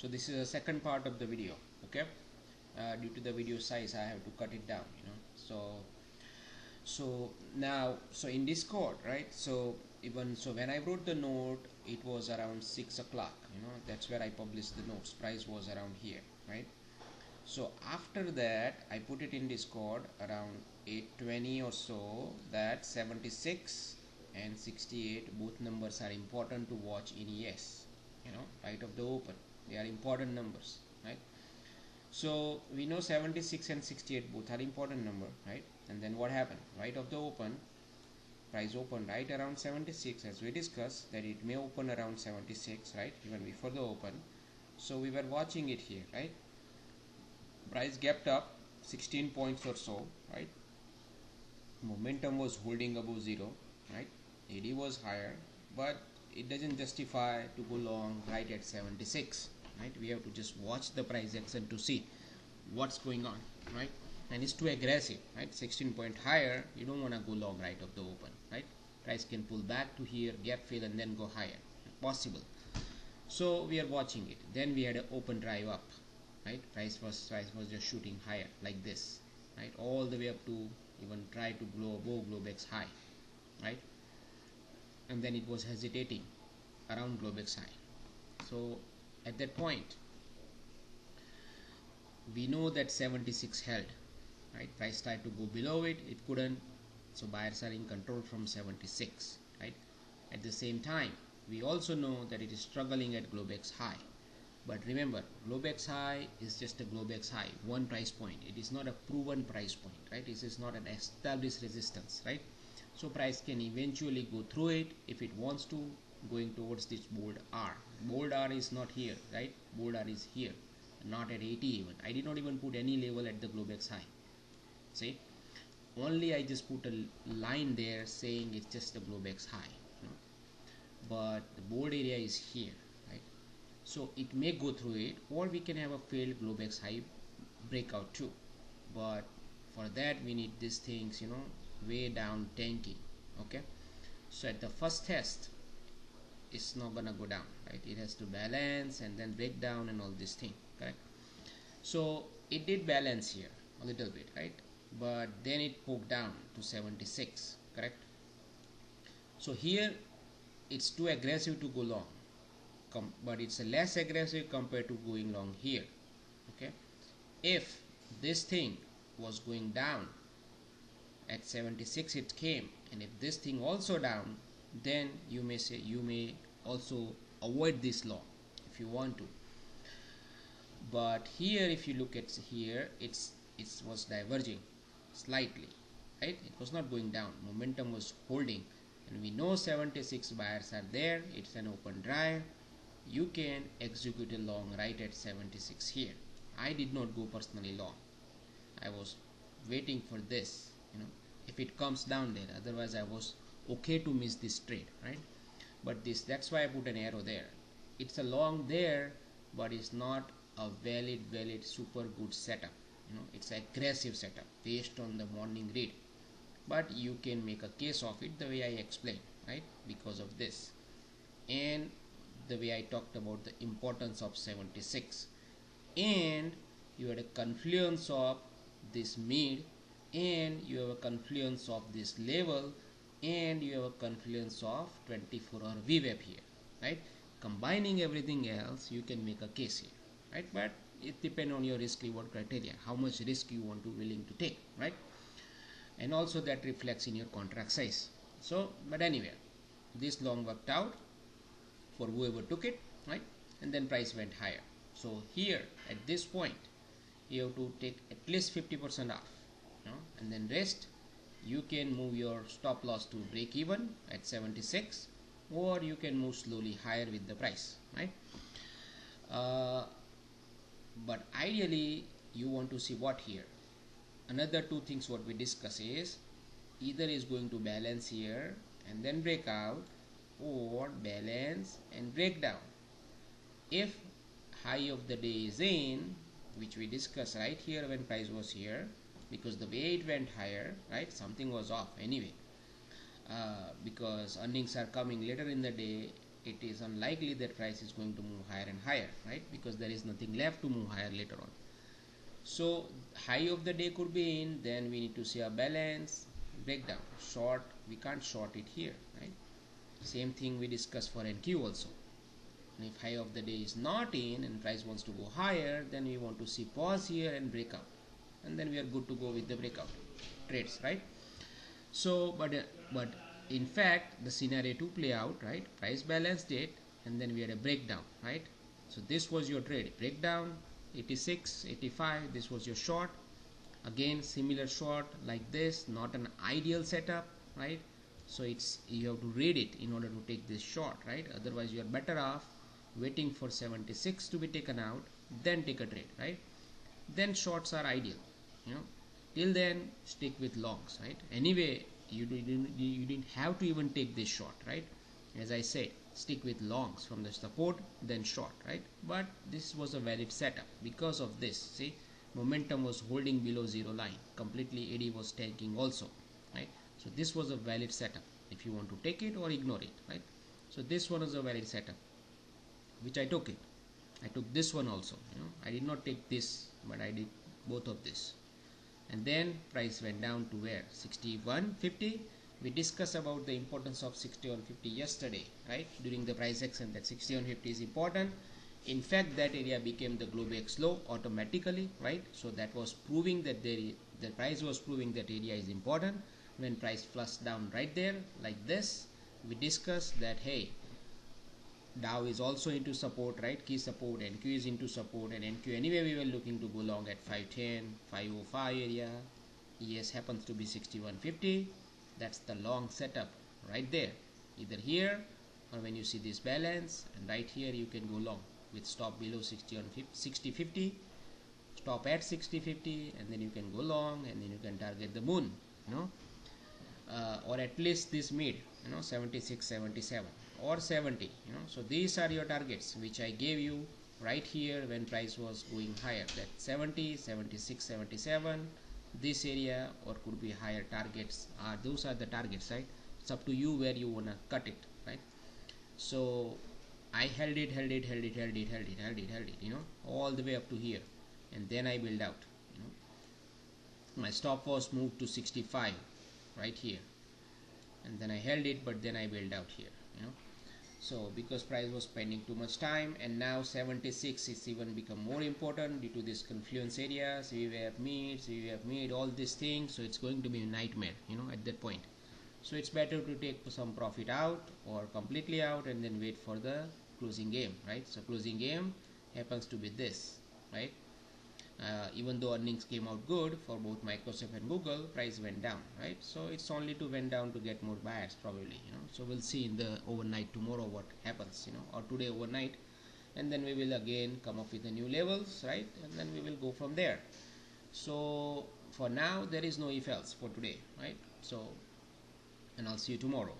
So this is the second part of the video. Okay, due to the video size I have to cut it down, so now, so in Discord, right, so even so when I wrote the note, it was around 6 o'clock, that's where I published the notes. Price was around here, right? So after that I put it in Discord around 8:20 or so, that 76 and 68 both numbers are important to watch in ES, right of the open. They are important numbers, right? So we know 76 and 68 both are important number, right? And then what happened? Right of the open, price opened right around 76, as we discussed that it may open around 76, right, even before the open. So we were watching it here, right? Price gapped up 16 points or so, right? Momentum was holding above zero, right? AD was higher, but it doesn't justify to go long right at 76, right? We have to just watch the price action to see what's going on, right? And it's too aggressive, right? 16 point higher, you don't want to go long right of the open, right? Price can pull back to here, gap fill, and then go higher, possible. So we are watching it. Then we had an open drive up, right? Price was just shooting higher like this, right, all the way up to even try to go above Globex high, right? And then it was hesitating around Globex high. So at that point we know that 76 held, right? Price tried to go below it, it couldn't, so buyers are in control from 76, right? At the same time we also know that it is struggling at Globex high. But remember, Globex high is just a Globex high, one price point. It is not a proven price point, right? This is not an established resistance, right? So price can eventually go through it if it wants to, going towards this bold R. Bold R is not here, right? Bold R is here, not at 80 even. I did not even put any level at the Globex high. See, only I just put a line there saying it's just a Globex high, but the bold area is here. So it may go through it, or we can have a failed Globex high breakout too. But for that we need these things, way down tanking. Okay, so at the first test it's not gonna go down, right? It has to balance and then break down and all this thing, correct? So it did balance here a little bit, right? But then it poked down to 76, correct? So here it's too aggressive to go long, but it's less aggressive compared to going long here. Okay, if this thing was going down at 76, it came, and if this thing also down, then you may also avoid this long if you want to. But here if you look at here, it was diverging slightly, right? It was not going down, momentum was holding, and we know 76 buyers are there. It's an open drive. You can execute a long right at 76 here. I did not go personally long. I was waiting for this, if it comes down there. Otherwise I was okay to miss this trade, right? But that's why I put an arrow there. It's a long there, but it's not a valid super good setup. It's an aggressive setup based on the morning read, but you can make a case of it the way I explained, right? Because of this, and the way I talked about the importance of 76, and you had a confluence of this mid, and you have a confluence of this level, and you have a confluence of 24-hour VWAP here, right? Combining everything else, you can make a case here, right? But it depends on your risk reward criteria, how much risk you want to willing to take, right? And also that reflects in your contract size. So, but anyway, this long worked out for whoever took it, right? And then price went higher. So here at this point you have to take at least 50% off, and then rest you can move your stop loss to break even at 76, or you can move slowly higher with the price, right? But ideally you want to see what here. Another two things what we discuss is either is going to balance here and then break out, or balance and break down. If high of the day is in, which we discussed right here when price was here, because the way it went higher, right, something was off anyway, because earnings are coming later in the day, it is unlikely that price is going to move higher and higher, right? Because there is nothing left to move higher later on. So high of the day could be in, then we need to see a balance breakdown. Short, we can't short it here, right? Same thing we discussed for NQ also. And if high of the day is not in and price wants to go higher, then we want to see pause here and breakout, and then we are good to go with the breakout trades, right? So but in fact the scenario to play out, right? Price balanced it, and then we had a breakdown, right? So this was your trade breakdown, 86, 85, this was your short. Again similar short like this, not an ideal setup, right? So it's, you have to read it in order to take this short, right? Otherwise you are better off waiting for 76 to be taken out, then take a trade, right? Then shorts are ideal, you know. Till then stick with longs, right? Anyway you didn't have to even take this short, right? As I said, stick with longs from the support, then short, right? But this was a valid setup because of this. See, momentum was holding below zero line completely, AD was tanking also, right? So this was a valid setup if you want to take it or ignore it, right? So this one is a valid setup, which I took it. I took this one also, you know. I did not take this, but I did both of this. And then price went down to where? 61.50. We discussed about the importance of 61.50 yesterday, right? During the price action, that 61.50 is important. In fact, that area became the Globex low automatically, right? So that was proving that the price was proving that area is important. When price flushed down right there like this, we discussed that, hey, Dow is also into support, right? Key support, NQ is into support, and NQ anyway we were looking to go long at 510, 505 area. ES happens to be 61.50. That's the long setup right there, either here or when you see this balance, and right here you can go long with stop below 60.50, stop at 60.50, and then you can go long, and then you can target the moon, you know, or at least this mid, you know, 76, 77 or 70, you know. So these are your targets which I gave you right here when price was going higher, that 70, 76, 77, this area, or could be higher targets. Those are the targets, right? It's up to you where you wanna cut it, right? So I held it, you know, all the way up to here, and then I build out, you know. My stop was moved to 65 right here, and then I held it, but then I built out here, you know. So because price was spending too much time, and now 76 is even become more important due to this confluence areas, VWAP mid, all these things. So it's going to be a nightmare, you know, at that point. So it's better to take some profit out or completely out, and then wait for the closing game, right? So closing game happens to be this, right? Even though earnings came out good for both Microsoft and Google, price went down, right? So it's only to went down to get more buyers probably, you know. So we'll see in the overnight tomorrow what happens, you know, or today overnight, and then we will again come up with the new levels, right? And then we will go from there. So for now there is no if else for today, right? So, and I'll see you tomorrow.